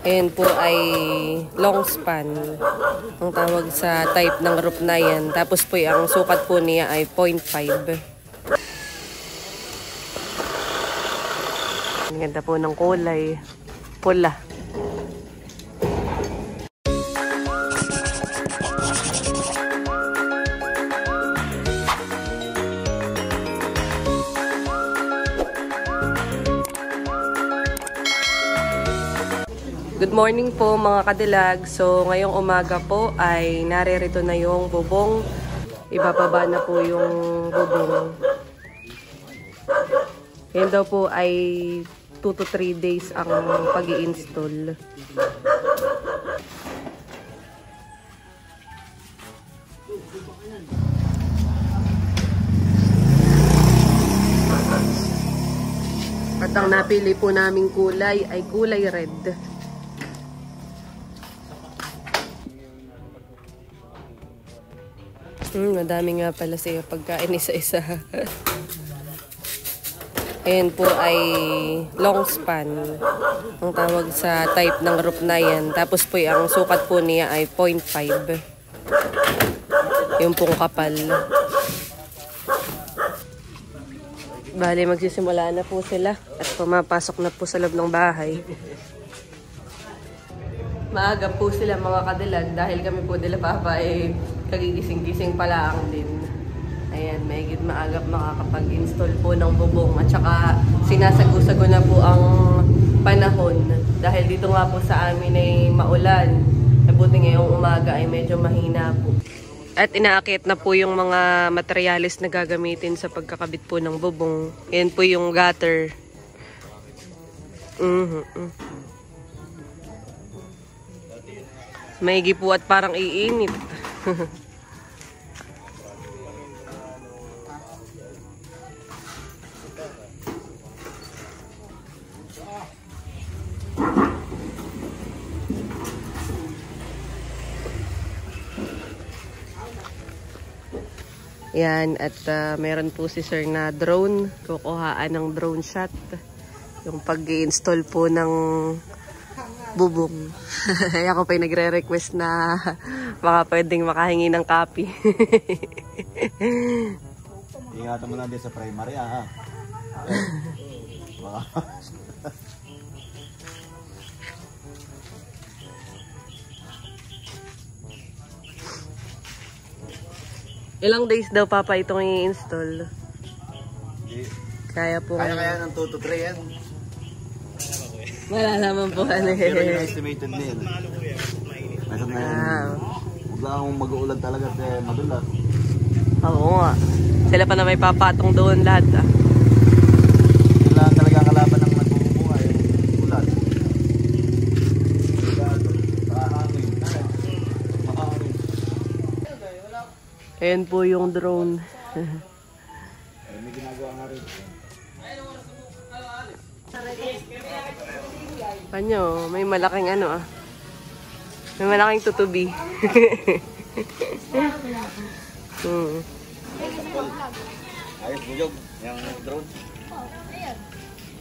Ayan po ay long span. Ang tawag sa type ng roof na yan. Tapos po ang sukat po niya ay 0.5. Ang ganda po ng kulay. Pula. Good morning po mga kadilag. So ngayong umaga po ay naririto na yung bubong. Ibababa na po yung bubong. Yan daw po ay 2 to 3 days ang pag-i-install. At ang napili po naming kulay ay kulay red. Madami nga pala siya pagkain isa-isa. Ayan po ay long span. Ang tawag sa type ng roof na yan. Tapos po ang sukat po niya ay 0.5. Yung pong kapal. Bali magsisimula na po sila. At pumapasok na po sa loob ng bahay. Maaga po sila mga kadilag dahil kami po nila papa ay kagigising-gising pala ang din. Ayan, mahigit maagap makakapag-install po ng bubong. At saka sinasago-sago na po ang panahon. Dahil dito nga po sa amin ay maulan. Buti ngayong umaga ay medyo mahina po. At inaakit na po yung mga materyales na gagamitin sa pagkakabit po ng bubong. Ayan po yung gutter. Maigi po at parang iinit. Yan, at meron po si sir na drone. Kukuhaan ng drone shot. Yung pag-i-install po ng bubong. Ako pa yung nagre-request na baka pwedeng makahingi ng copy. Ingatan mo lang din sa primary, ha? Ilang days daw papa itong i-install? Kaya po. Kaya ng 2 to 3 yan. Malalaman po ano eh. Pero yung estimated na yan. Nasa na yan. Huwag lang mag-uulan talaga at madulas. Oo nga. Sila pa na may papatong doon lahat ah. Sila talaga ang kalaban ng nagbubuha yung ulan. Ayan po yung drone. May ginagawa nga rin. Panyo, may malaking ano ah. May malaking tutubi. Ayos, bujog. Yung drone. Ayan.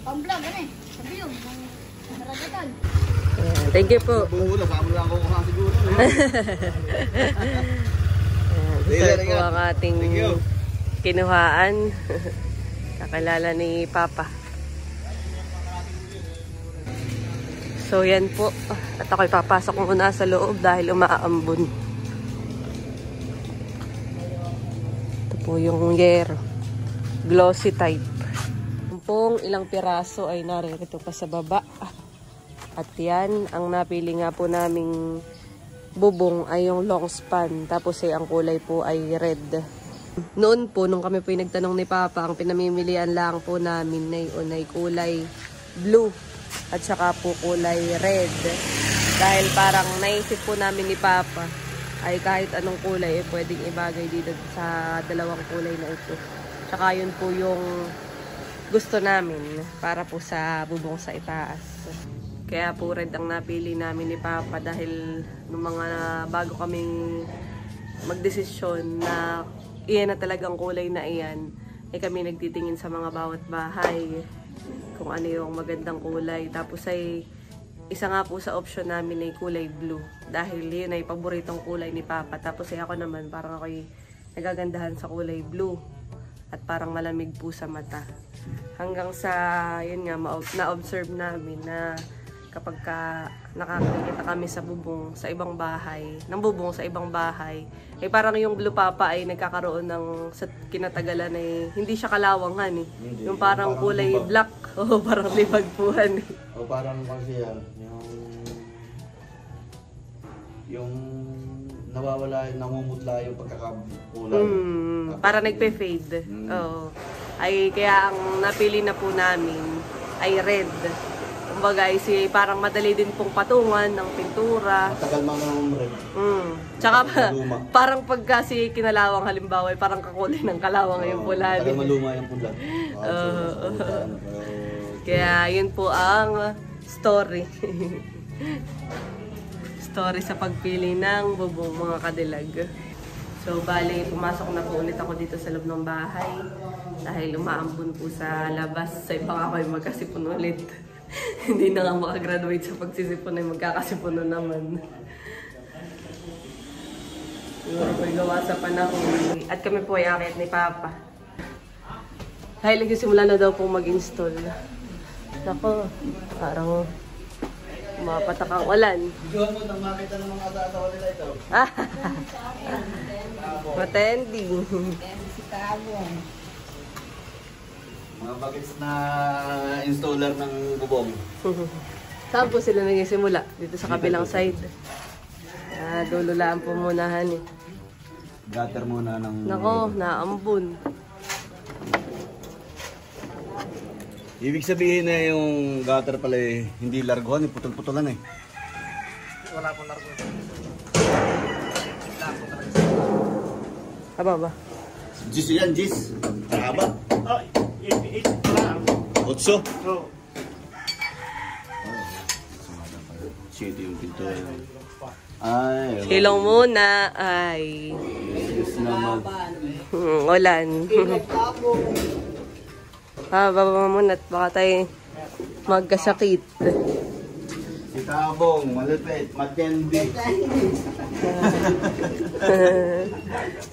Pang-vlog, ano eh. Sabi yun. Naragatan. Thank you po. Bumula, saan mo lang ako kuha siguro. Sir po ang ating kinuhaan. Kakilala ni Papa. So yan po. At ako'y papasok muna sa loob dahil umaambon. Ito po yung yero. Glossy type. Pong ilang piraso ay naririto pa sa baba. At yan, ang napili nga po naming bubong ay yung long span. Tapos ang kulay po ay red. Noon po, nung kami po yung nagtanong ni Papa, ang pinamimilian lang po namin ay kulay blue. At saka po kulay red. Dahil parang naisip po namin ni Papa ay kahit anong kulay ay pwedeng ibagay dito sa dalawang kulay na ito. Tsaka yun po yung gusto namin para po sa bubong sa itaas. Kaya po red ang napili namin ni Papa dahil nung mga bago kaming magdesisyon na iyan na talagang kulay na iyan, ay kami nagtitingin sa mga bawat bahay kung ano yung magandang kulay. Tapos ay isa nga po sa option namin ay kulay blue. Dahil yun ay paboritong kulay ni Papa. Tapos ako naman, parang ako'y nagagandahan sa kulay blue. At parang malamig po sa mata. Hanggang sa, yun nga, na-observe namin na kapag nakakakita kami sa bubong sa ibang bahay, ng bubong sa ibang bahay, ay parang yung blue Papa ay nagkakaroon ng, sa kinatagalan ay hindi siya kalawangan eh. Hindi, yung parang kulay libag. black. Oo, parang libagpuhan eh. O parang kasi yan, yung nawawala, namumutla yung pagkakakulay. Para nagpe-fade. Oo. Ay, kaya ang napili na po namin ay red. Kumbaga, parang madali din pong patungan ng pintura. Matagal mga red. Tsaka parang pag kasi kinalawang halimbawa, ay parang kakulay ng kalawang yung pula. Matagal maluma yung pula. Kaya yun po ang story. Story sa pagpili ng bubong mga kadilag. So, bali, pumasok na po ulit ako dito sa loob ng bahay. Dahil umaambon po sa labas. Sa ibang ako ay magkasipon ulit. Hindi na nga makagraduate sa pagsisipon ay magkakasipon na naman. Siguro po gawa sa panahon. At kami po ay akit ni Papa. Dahil nagsisimula na daw pong mag-install. Nako, parang mapatak ang ulan. Diyan mo nang makita ng mga tatawa nila ito. Matending. Si Tabong. Mga bagets na installer ng bubong. Saan po sila nagsisimula? Dito sa kabilang side. Dulo lang po munahan eh. Gutter muna ng... Nako, naambun. Ibig sabihin na yung gutter pala eh, hindi largohan, putol-putulan eh. Wala pong largohan. Aba ba? Jis yan, Jis. Haba. Oh, 8 lang. 8. Oo. Shit yung pintura. Ay. Silong muna. Ay. Yes naman. Ulan. Baba muna at baka tayo magkasakit. Si Tabong, malupit, matindi.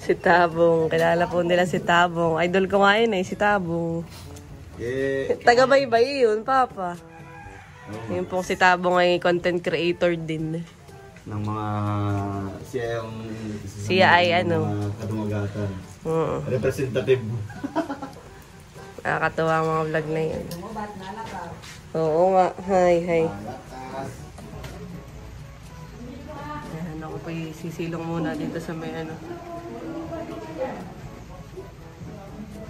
Si Tabong. Kilala po nila si Tabong. Idol ko nga yun eh, si Tabong. Taga-baybay yun, Papa. Yung pong si Tabong ay content creator din. Ng mga... Siya ay ano? Mga kadumagatan. Representative. Nakakatawa ang mga vlog na yun. Oo nga. Hi. Ayan, ako pa sisilong muna dito sa may ano.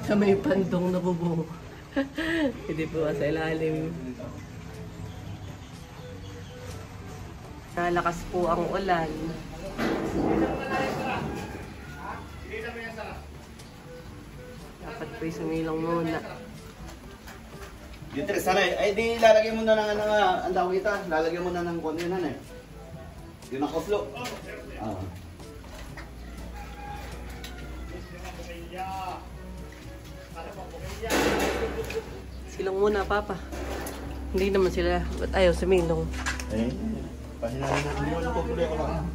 Sa may pandong na bubong. Hindi po sa ilalim. Nalakas po ang ulan. Dapat po sumilong muna. Dito, sanay. Ay, di lalagyan mo na ng ano nga. Ang tawag kita. Lalagyan mo na ng konti yun eh. Yung nakoflo. Silong muna, Papa. Hindi naman sila. Ba't ayaw sumilong? Eh, pasinabi na. Hindi mo napupuloy ako lang.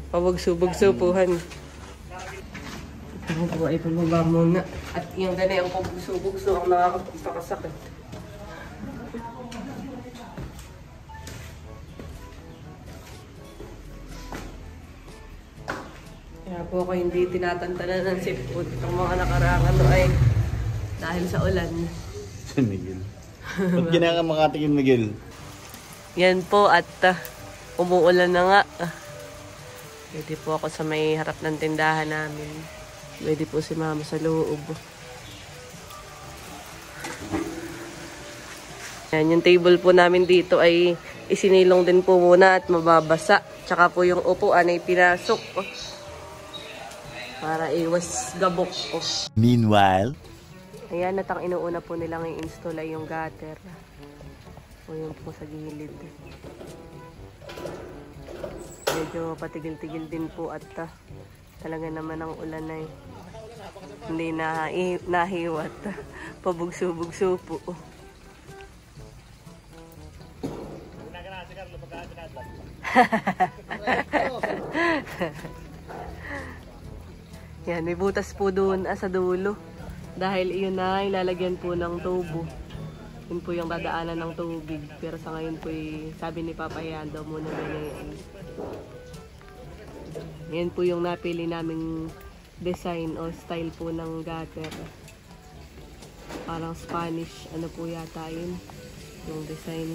Pabugso-bugso-puhan. Ako po ay pababa muna. At yung ganay ang pabugso-bugso ang nakakapagpakasakit. Kaya po ako hindi tinatantanan ng sipot. Ang mga nakaraang ano ay dahil sa ulan. Si Miguel. Ba't ginaka makatingin, Miguel? Yan po at umuulan na nga. Pwede po ako sa may harap ng tindahan namin. Pwede po si Mama sa loob. Yan, yung table po namin dito ay isinilong din po muna at mababasa. Tsaka po yung upuan ay pinasok. Para iwas gabok. Meanwhile, ayan, at ang inuuna po nilang i-install ay yung gutter. O yung po sa gilid. Medyo patigil-tigil din po at talaga naman ang ulan ay hindi nahiwat. Pabugso-bugso po. Yan, may butas po doon sa dulo. Dahil iyon na ilalagyan po ng tubo. Yun po yung dadaanan ng tubig. Pero sa ngayon po, sabi ni Papa, yan daw muna ganyan. Yan po yung napili naming design o style po ng gutter. Parang Spanish, ano po yata yun, yung design.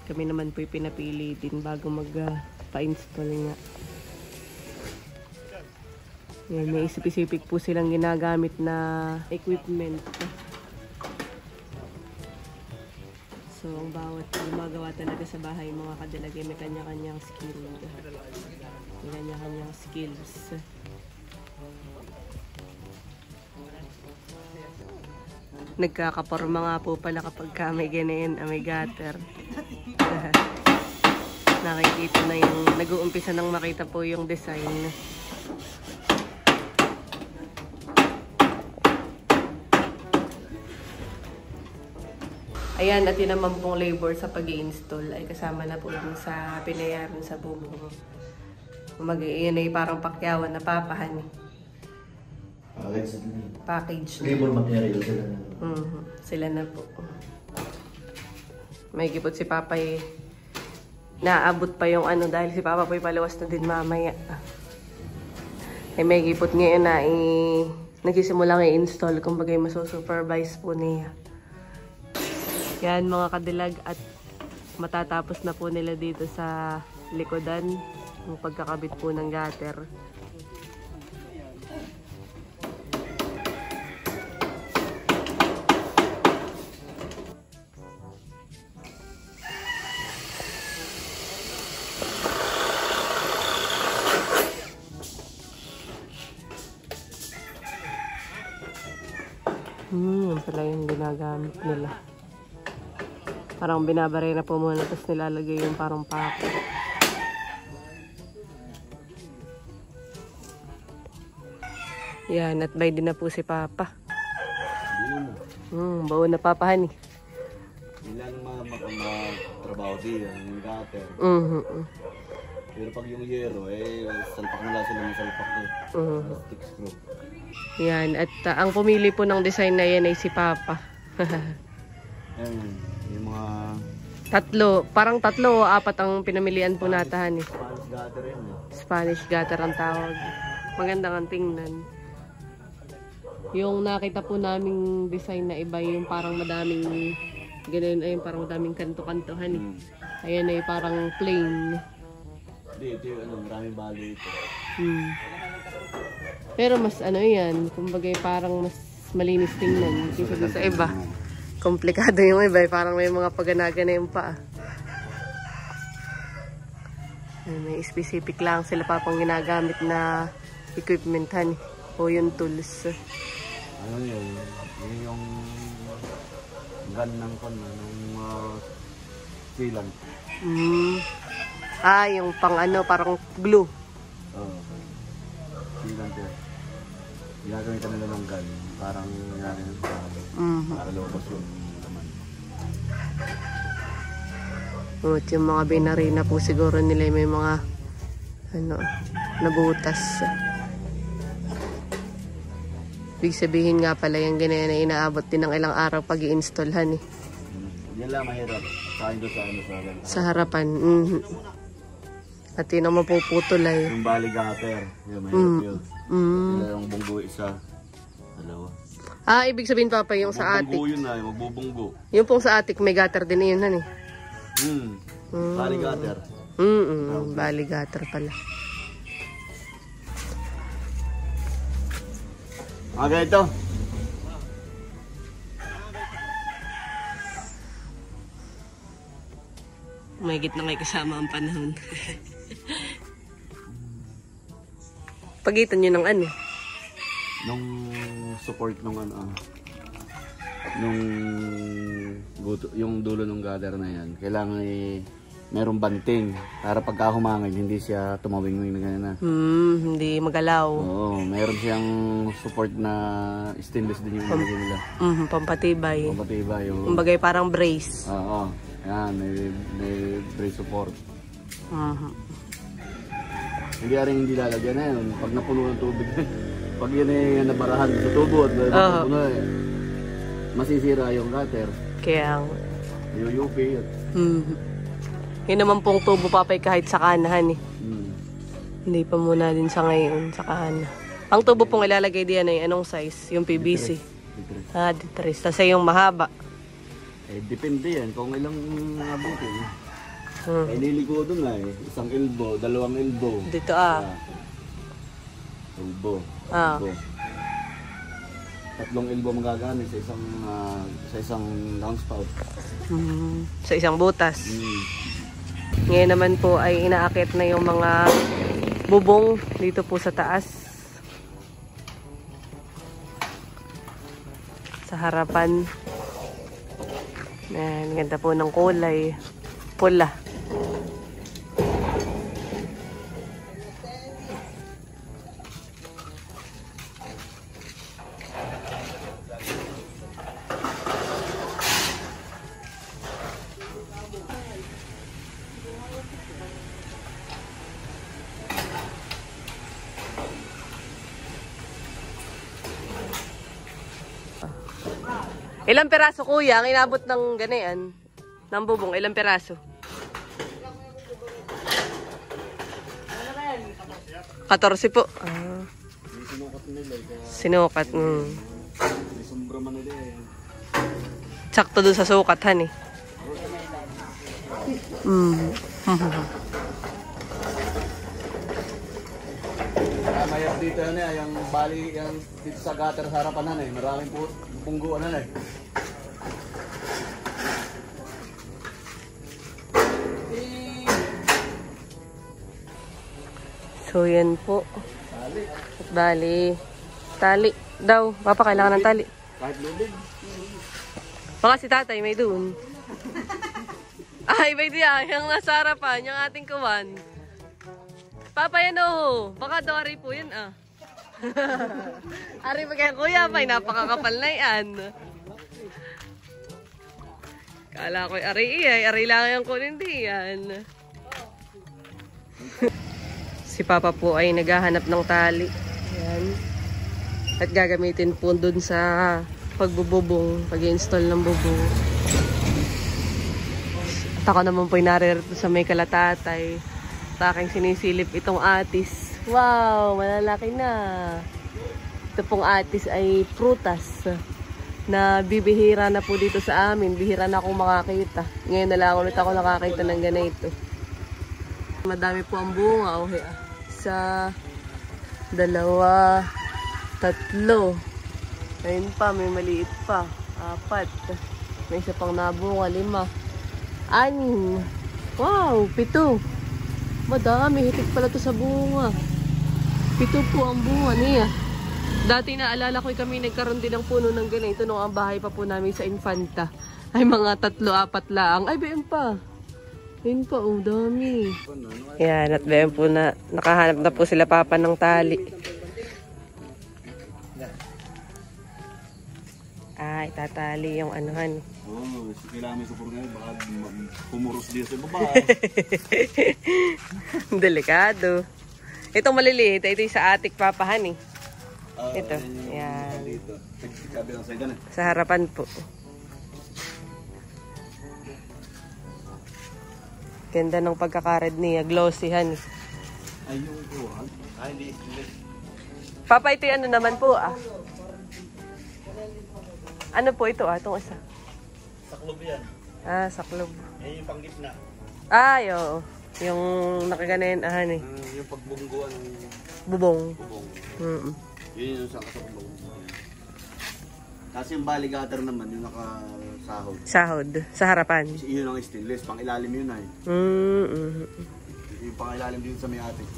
Kami naman po pinapili din bago magpa-install nga. Yan, may specific po silang ginagamit na equipment. So, ang bawat gumagawa talaga sa bahay, mga kadilagay, may kanya-kanyang skill. May kanya-kanyang skills. Nagkakaporma nga po pala kapag may ganyan, may gutter. Nakikita na yung, nag-uumpisa nang makita po yung design. Ayan, at yun naman pong labor sa pag-i-install ay kasama na po dun sa pinayaran sa bubong. Mag-iyan ay parang pakyawan na papahan. Package. Labor material sila na. Sila na po. May gipot si Papa naabot pa yung ano dahil si Papa po'y paluwas na din mamaya. Ay may gipot ngayon na nagsisimula ng i-install kung bagay masusupervise po niya. Yan mga kadilag, at matatapos na po nila dito sa likodan yung pagkakabit po ng gutter. Yan pala yung ginagamit nila. Parang binabare na po muna, tapos nilalagay yung parang pako. Yan, at by din na po si Papa. Baon na Papa, honey. Ilang trabaho din, yung gutter. Pero pag yung yero, salpak nila sila ng salpak ko. Stick screw. Yan, at ang pumili po ng design na yan ay si Papa. Ayan, yung mga... Parang tatlo o apat ang pinamilian po natahan eh. Spanish gutter yun Spanish gutter ang tawag. Maganda ang tingnan. Yung nakita po naming design na iba, yung parang madaming ganun, ayun, parang madaming kanto-kantohan eh. Ayan ay parang plain. Hindi, ito yung maraming bali ito. Pero mas ano yan, kumbaga parang mas malinis tingnan kaysa sa iba. Komplikado yung iba, parang may mga paganaga na yung paa. May specific lang sila Papang ginagamit na equipment o yung tools. Ano yun? Yun yung gun ng sealant. Yung pang ano, parang glue. Oo. Sealant yun. Ginagawin ka nila ng gun. Parang para lumabas yung laman. At yung mga binarina po siguro nila may mga nabutas. Ibig sabihin nga pala yung ganyan na inaabot din ng ilang araw pag i-install eh. Yan lang mahirap. Sa harapan. At yun ang mapuputol ay. Yung bali gutter. Yung mahirap yun. Yung bunggo isa. Dalawa. Ibig sabihin Papa yung sa atik. Magbubunggo yun yung magbubunggo. Yung pong sa atik may gutter din yun Bali gutter. Bali gutter pala. Mga ganito. May gitna may kasama ang panahon. Pagitan nyo ng ano? Nung support nung yung dulo ng gather na yan, kailangan merong banting para pagka humangin hindi siya tumawing na ganyan na. Hindi magalaw. Oo, meron siyang support na stainless din yung nilagay nila. Pampatibay. Pampatibay. Kumbagay parang brace. Oo. Yan, may brace support. Mhm. Hindi rin hindi lalagyan na yun. Pag napuno ng tubig, pag yan ay nabarahan sa tubo at napuno masisira yung gutter. Kaya Yuyupi yun. yun naman pong tubo papay kahit sa kanahan eh. Hindi pa muna din sa ngayon sa kana. Ang tubo pong ilalagay diyan ay anong size? Yung PVC. Ditris. Tapos yung mahaba. Eh, depende yan kung ilang abutin. Eh, niligo doon nga eh. Isang elbow, dalawang elbow. Dito Elbow. Ah. Elbow. Tatlong elbow magagamit sa isang downspout. Sa isang butas. Ngayon naman po ay inaakit na yung mga bubong dito po sa taas. Sa harapan. Ayan, ganda po ng kulay. Pula. Ilang peraso kuya ang inabot ng ganyan? Ng bubong, ilang peraso? 14 po. Sinukat. Sombra man nila eh. Sakto doon sa sukatan eh. Mayroon dito yan eh, yung bali, yung dito sa gutter sa harapan eh. Maraming pungguan eh. So yan po. At bali. Tali daw. Papa, kailangan ng tali. Kahit lubid. Baka si tatay may doon. Ay, may diyan. Yung nasa harapan, yung ating kuwan. Papa, yan o. Baka dory po yan ah. Ari pa kaya kuya, may napakakapal na yan. Kala ko ari ay. Ari lang yung kunin di yan. Si Papa po ay naghahanap ng tali. Ayan. At gagamitin po dun sa pagbububong, pag-install ng bubong. At ako naman po ay naririto sa may kalatatay. At aking sinisilip itong atis. Wow, malalaki na. Ito pong atis ay prutas na bibihira na po dito sa amin. Bihira na akong makakita. Ngayon na lang ulit ako nakakita ng ganito. Madami po ang bunga. Okay. Isa, dalawa, tatlo. Ayun pa, may maliit pa. 4. May isa pang nabunga, 5. 6. Wow, 7. Madami, hitik pala to sa bunga. 7 po ang bunga niya. Dati naalala ko kami nagkaroon din ng puno ng ganito nung ang bahay pa po namin sa Infanta. Ay mga 3-4 lang. Ay, bayan pa. Ayun pa, oh, dami. Yan, at bayan po na, nakahanap na po sila Papa ng tali. Ay, tatali yung anuhan. Oo, kailangan may support ngayon, baka pumuros din sa baba. Delikado. Itong maliliit, ito yung sa atik papahan eh. Ito, yan. Dito, sabi lang sa'yo ganun. Sa harapan po. Ganda ng pagkakared niya, glossy han. Ayun po, hindi. Papa, ito yung ano naman po ah. Ano po ito ah, itong isa? Saklob yan. Ah, saklob. Eh, yung panggitna. Ay, oo. Yung nakaganin, eh. Yung pagbungguan ng Bubong. bubong. Mm. Yun yung sa kasabong. Kasi yung bali gutter naman, yung nakasahod. Sahod. Sa harapan. Yun ang stainless, pang ilalim yun ay. Yung pang ilalim din sa may atik.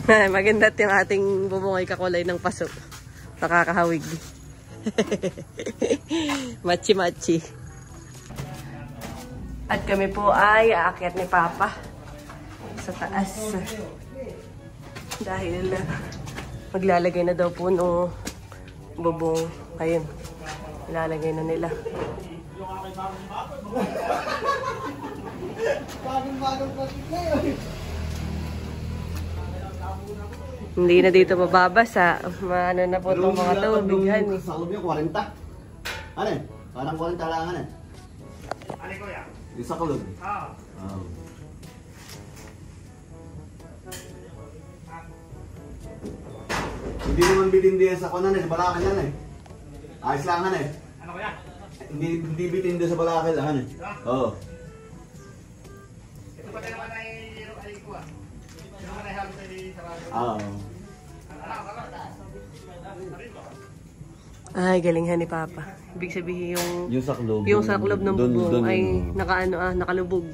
Maganda yung ating bubong ay kakulay ng paso. Nakakahawig. Machi-machi. At kami po ay aakyat ni Papa sa taas. Dahil maglalagay na daw po ng bubong. Ayun. Ilalagay na nila. Hindi na dito mababasa. Maano na po itong mga tubigan eh. Sa loob yung 40. Ano eh? Parang 40 lang eh. Ano ko yan? Yung sa kulog. Ah. Hindi naman bitindi sa kunan eh, sa Balakal yan eh. Ayos lang eh. Ano ko yan? Hindi bitindi sa Balakal lang eh. Oo. Ito pa naman ay alin ko ah. Ito naman ay halos ay sarado. Oo. Ay, galingan ni Papa. Ibig sabihin Yung saklob. yung saklob ng bubong ay nakalubog.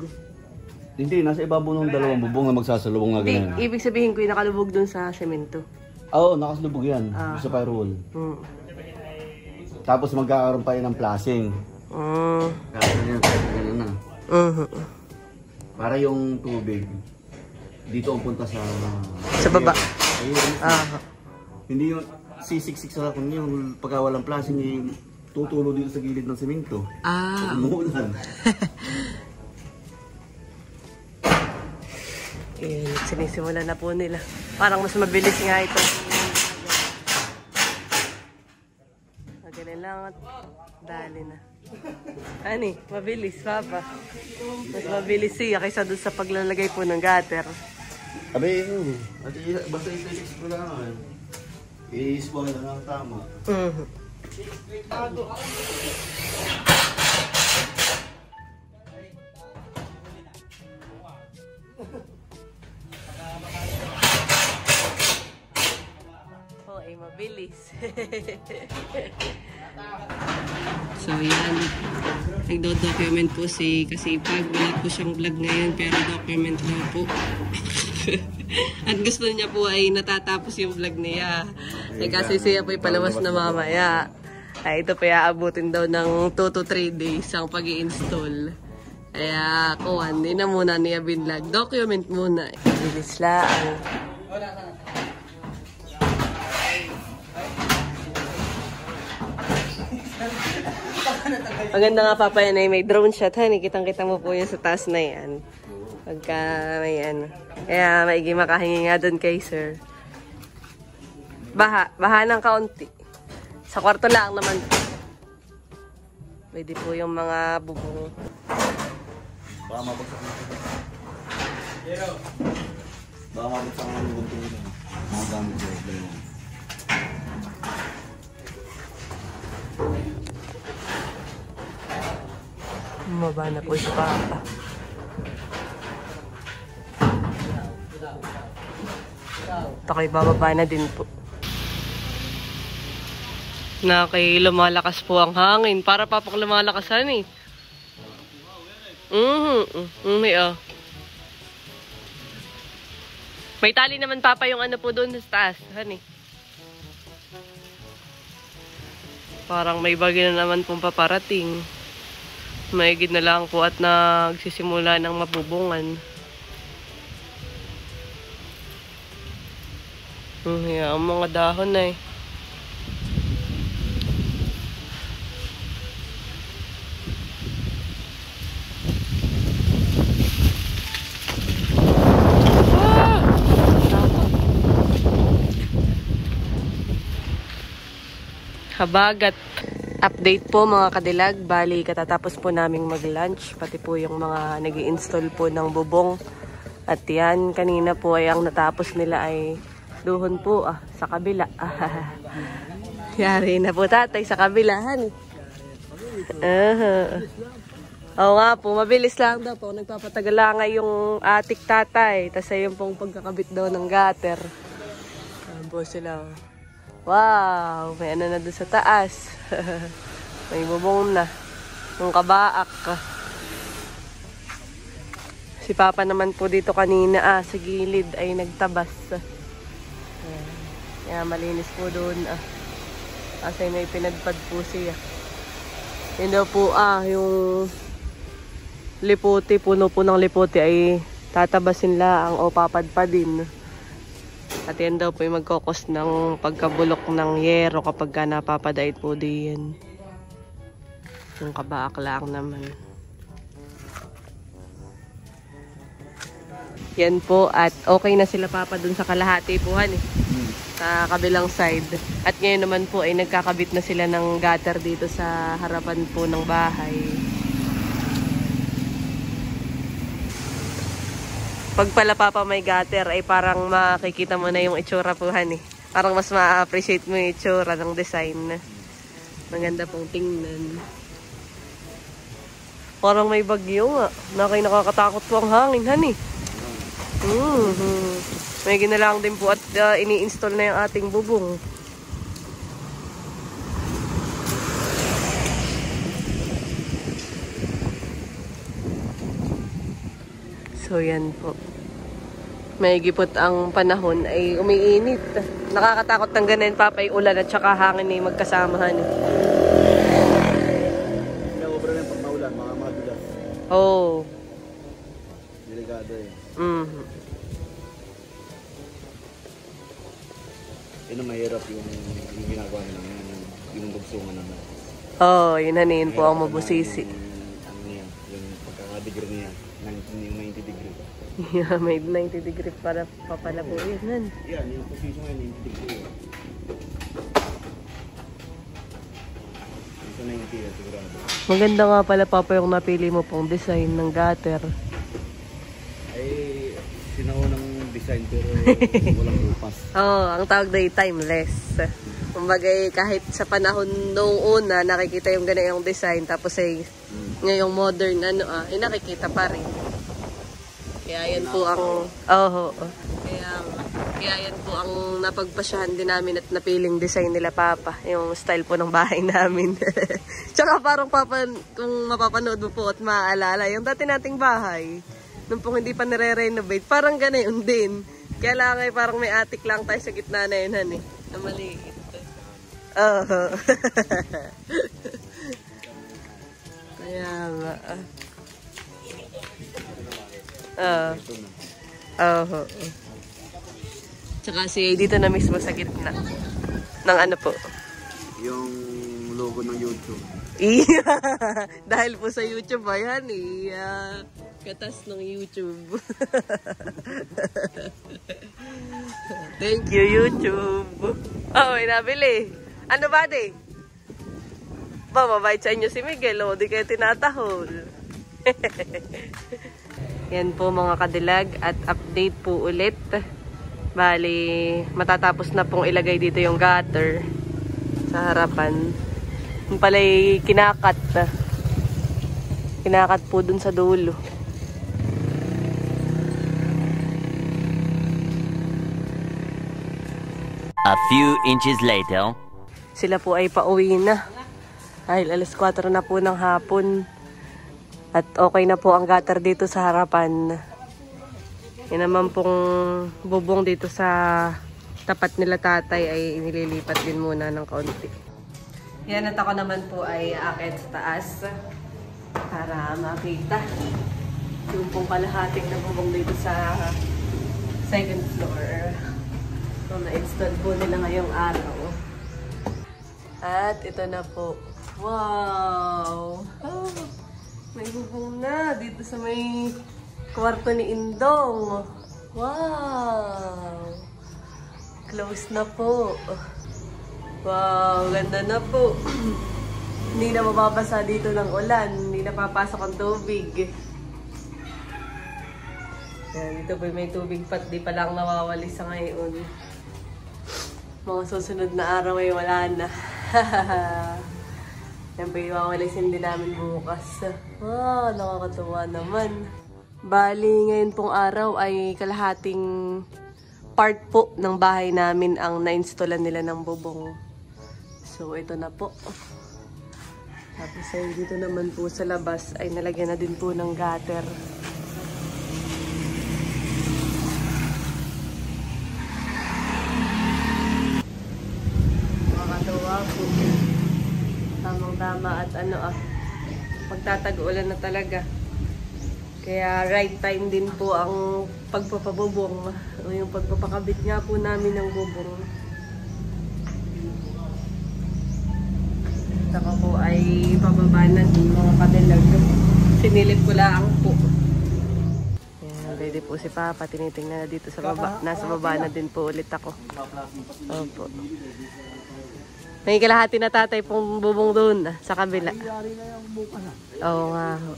Hindi, nasa ibabaw ng dalawang bubong na magsasalubong na ganyan. Ibig sabihin ko yung nakalubog dun sa semento. Oo, nakasalubog yan. Sa firewall. Tapos magkakaroon pa yun ng flashing. Ganyan na. Para yung tubig dito ang punta sa baba. Hindi yung sisiksik sa kanya yung pagka walang flashing yung tutulo dito sa gilid ng semento. Umuulan. Ayan, sinisimula na po nila. Parang mas mabilis nga ito. Magaling lang at dali na. Ani, mabilis, Papa. Mas mabilis siya kaysa doon sa paglalagay po ng gutter. Sabi, basta ito ko lang. I-spawn na lang tama. Ay mabilis. So yan, nagdo-document po si Kasipag. Wala po siyang vlog ngayon pero document na po. At gusto niya po ay natatapos yung vlog niya. Kasi siya po ipalawas na mamaya. Ay, ito pa iaabutin daw ng 2 to 3 days ang pag-i-install. Kaya kuwan, hindi na muna niya binlog. Document muna. Bilis lang. Maganda nga Papa yan ay may drone shot. Honey, kitang-kita mo po yan sa taas na yan. Pagka may ano. Kaya maigi makahingi nga doon kay sir. Baha ng kaunti. Sa kwarto lang naman. Pwede po yung mga bubong. Baka mabagsak na ito. Baka mabagsak na yung bubong ito. Mga gamit ko. Bumaba na po si Papa. Takay bababa na din po. Lumalakas po ang hangin. Para Papak lumalakasan eh. May May tali naman Papa yung ano po doon sa taas. Honey. Parang may bagay na naman pong paparating. Maigid na lang po at nagsisimula ng mabubungan. Ang mga dahon na eh. Habagat. Update po mga kadilag, bali katatapos po naming mag-lunch, pati po yung mga nag-i-install po ng bubong. At yan, kanina po ay ang natapos nila ay duhon po sa kabila. Yari na po tatay sa kabilahan. Oo nga po, mabilis lang daw po. Nagpapatagala nga yung atik tatay, tas yung pong pagkakabit daw ng gutter. Po sila. Wow, may ano na doon sa taas. May bubong na. Yung kabaak. Si Papa naman po dito kanina sa gilid ay nagtabas. Kaya malinis po doon. Kasi may pinadpad po siya. Yun daw po yung liputi, puno po ng liputi ay tatabasin lang o papadpadin. At yan daw po yung magkokos ng pagkabulok ng yero kapag ka napapadait po diyan. Yung kabaak lang naman. Yan po, at okay na sila Papa dun sa kalahati puhan eh. Sa kabilang side. At ngayon naman po ay nagkakabit na sila ng gutter dito sa harapan po ng bahay. Pag pala Papa may gutter ay parang makikita mo na yung itsura puhan eh. Parang mas ma-appreciate mo yung itsura ng design. Maganda pong tingnan. Parang may bagyo nga. Nakakatakot po ang hangin, honey. May ginalang din po at ini-install na yung ating bubong. So yan po. May gipot ang panahon ay umiinit. Nakakatakot ng ganun Papa, yung ulan at saka hangin ay magkasamahan. Obra na yung pag maulan, mga madulas. Oh. Delikado eh. Yun ang mahirap yung ginagawa nila, yung bugsungan naman. Oh, yun hanin po ang mabusisi. Ano niya, yung pagkakadegree niya, yung 90 degree. Yeah, may 90 degree para papala po yun. Yan, yung position ngayon, 90 degree. Ito 90 yan, sigurado. Maganda nga pala Papa yung napili mo pong design ng gutter. Ay, sinaunang design pero walang upas. Oh, ang tawag na yung timeless. Kumbaga kahit sa panahon noong una nakikita yung ganyan yung design tapos ay ngayong modern ay nakikita pa rin. Kaya yan po ang kaya yan po ang napagpasyahan din namin at napiling design nila Papa, yung style po ng bahay namin. Tsaka parang Papa, kung mapapanood mo po at maaalala yung dati nating bahay nung pong hindi pa nire-renovate, parang ganoon din. Kaya lang ay parang may attic lang tayo sa gitna na yun, honey, na maliit. Kaya nga. Tsaka dito na mismo sa gitna ng ano po? Yung logo ng YouTube. Dahil po sa YouTube ba yan katas ng YouTube. Thank you YouTube. Oh, may nabili. Ano ba di? Mabait sa inyo si Miguel, di kayo tinatahol. Yan po mga kadilag at update po ulit. Bali, matatapos na pong ilagay dito yung gutter sa harapan. Yung pala'y kinakat. Kinakat po dun sa dulo. A few inches later. Sila po ay pauwi na. Dahil alas 4 na po ng hapon. At okay na po ang gutter dito sa harapan. Yan naman pong bubong dito sa tapat nila tatay ay inililipat din muna ng kaunti. Yan at ako naman po ay aakyat sa taas para makita yung pong kalahating na bubong dito sa second floor. So na-install po nila ngayong araw. At ito na po. Wow! Oh, may bubong na dito sa may kwarto ni Indong. Wow! Close na po. Wow, ganda na po. Hindi na mababasa dito ng ulan. Hindi na papasok ang tubig. Yan, dito po may tubig pat. Di pa lang nawawali sa ngayon. Mga susunod na araw ay wala na. Yan po yung wawalisin din namin bukas. Wow, nakakatuwa naman. Bali, ngayon pong araw ay kalahating part po ng bahay namin ang na-installan nila ng bubong. So, ito na po. Tapos ay dito naman po sa labas ay nalagyan na din po ng gutter. Makakatuwa po. Tamang-tama at magtatag-ulan na talaga. Kaya right time din po ang pagpapabubong. O yung pagpapakabit nga po namin ng bubong. At ako po ay pababa na din mga kadilag. Sinilip ko lang po. Yan, ready po si Papa. Tinitingnan na dito sa baba. Nasa baba na din po ulit ako. Opo. May kalahati na tatay pong bubong doon sa kabila. Oo nga ho.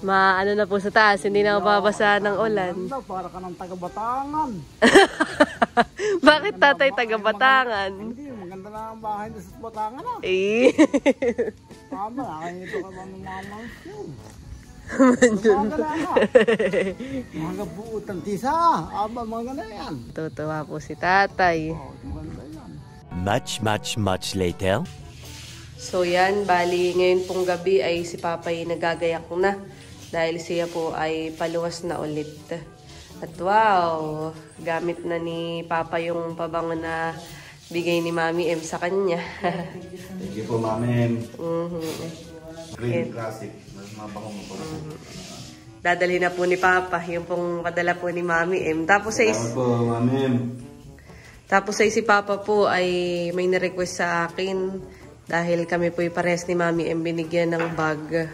Ano na po sa taas, hindi na mababasa ng ulan. Para ka ng taga-Batangan. Bakit tatay taga-Batangan? Hindi, maganda na ang bahay sa Batangan ah. Eh. Tama, nakakita ka ba ng mga mansyon? Mga buutan tisa, mga na yan. Tutuwa po si tatay. Much later. So yan, bali ngayon pong gabi ay si Papa ay nagagayak na. Dahil siya po ay paluwas na ulit. At wow, gamit na ni Papa yung pabango na bigay ni Mami M sa kanya. Thank you po, Mami. Green Classic. Mas mabango mo po. Dadalhin na po ni Papa yung pong padala po ni Mami M. Tapos ay po, Mami. Tapos ay si Papa po ay may na-request sa akin dahil kami po pares ni Mami M binigyan ng bag.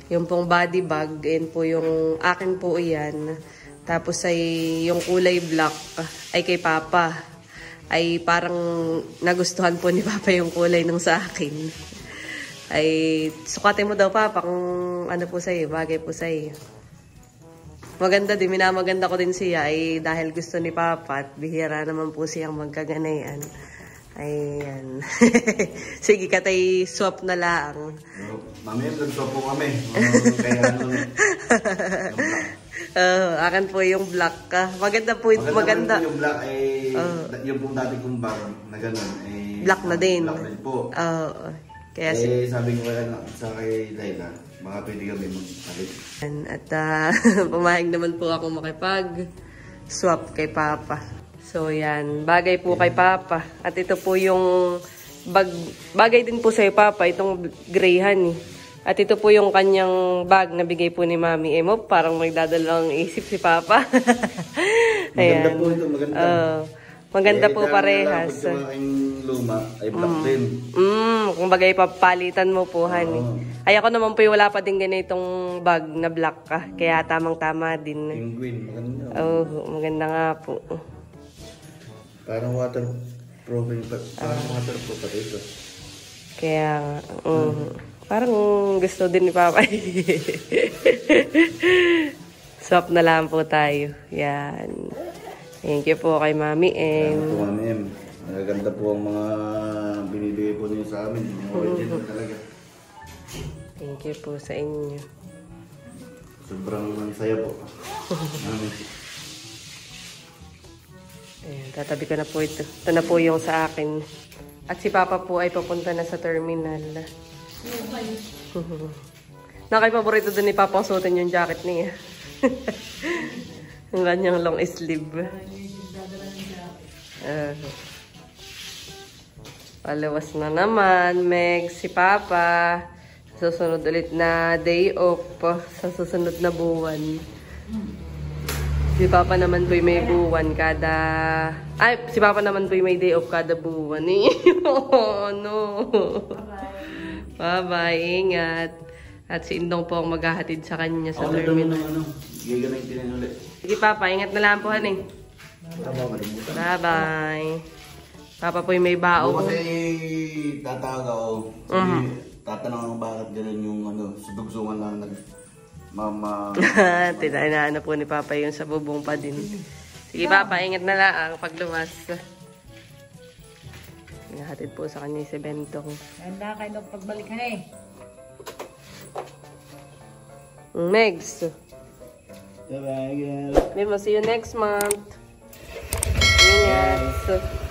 Yung pong body bag, and po yung akin po iyan. Tapos ay yung kulay black ay kay Papa. Ay parang nagustuhan po ni Papa yung kulay nung sa akin. Ay sukatin mo daw Papa kung ano po sa'yo, bagay po sa'yo. Maganda din, minamaganda ko din siya ay dahil gusto ni Papa at bihira naman po siyang magkaganayan. Ayan. Sige, katay swap na lang. Mami, nag-swap po kami. Kaya ano akin po yung black ka. Maganda po ito. Maganda. Yung black ay, yung po dati kong bag na gano'n ay black na din. Black din po. Kaya sabi ko sa kay Laila, baka pwede kami mag-palit. At pumayag naman po ako makipag-swap kay Papa. So yan, bagay po kay Papa. At ito po yung bagay din po sa'yo Papa, itong greyhan eh. At ito po yung kanyang bag na bigay po ni Mami Emo. Parang magdadalang isip si Papa. Maganda po ito, maganda. Maganda po parehas. Pag yung luma ay black din. Kung bagay papalitan mo po, honey. Ay ako naman po wala pa din ganitong bag na black ka. Kaya tamang-tama din. Penguin, maganda. Maganda nga po. Parang waterproof pa dito. Kaya, parang gusto din ni Papa. Swap na lang po tayo. Yan. Thank you po kay Mami M. Thank you, Mami M. Magaganda po ang mga binibigay po niyo sa amin. Original talaga. Thank you po sa inyo. Sobrang saya po. Ayan, tatabi ko na po ito. Ito na po yung sa akin. At si Papa po ay papunta na sa terminal. Nakay-paborito din ni Papa ang suotin yung jacket niya. Yung kanyang long sleeve. Palawas na naman, Meg, si Papa. Susunod ulit na day off sa susunod na buwan. Si Papa naman po may buwan kada... Ay, si Papa naman po may day off kada buwan eh. Oh, no. Bye-bye, ingat. At si Indong po ang maghahatid sa kanya sa terminal. Giganay din ulit. Sige Papa, ingat na lang po, honey. Bye-bye. Papa po may bao. Kasi tatawag ako. Tatanong ako bakit gano'n yung sudugsungan lang Mama. Tinaano po ni Papa yung sa bubong pa din. Sige Papa, ingat na lang pagluwas. Nahatid po sa kanya si Bentong. Ganda kayo pagbalik ka na eh. Megs. Bye-bye again. Maybe we'll see you next month. Ingat.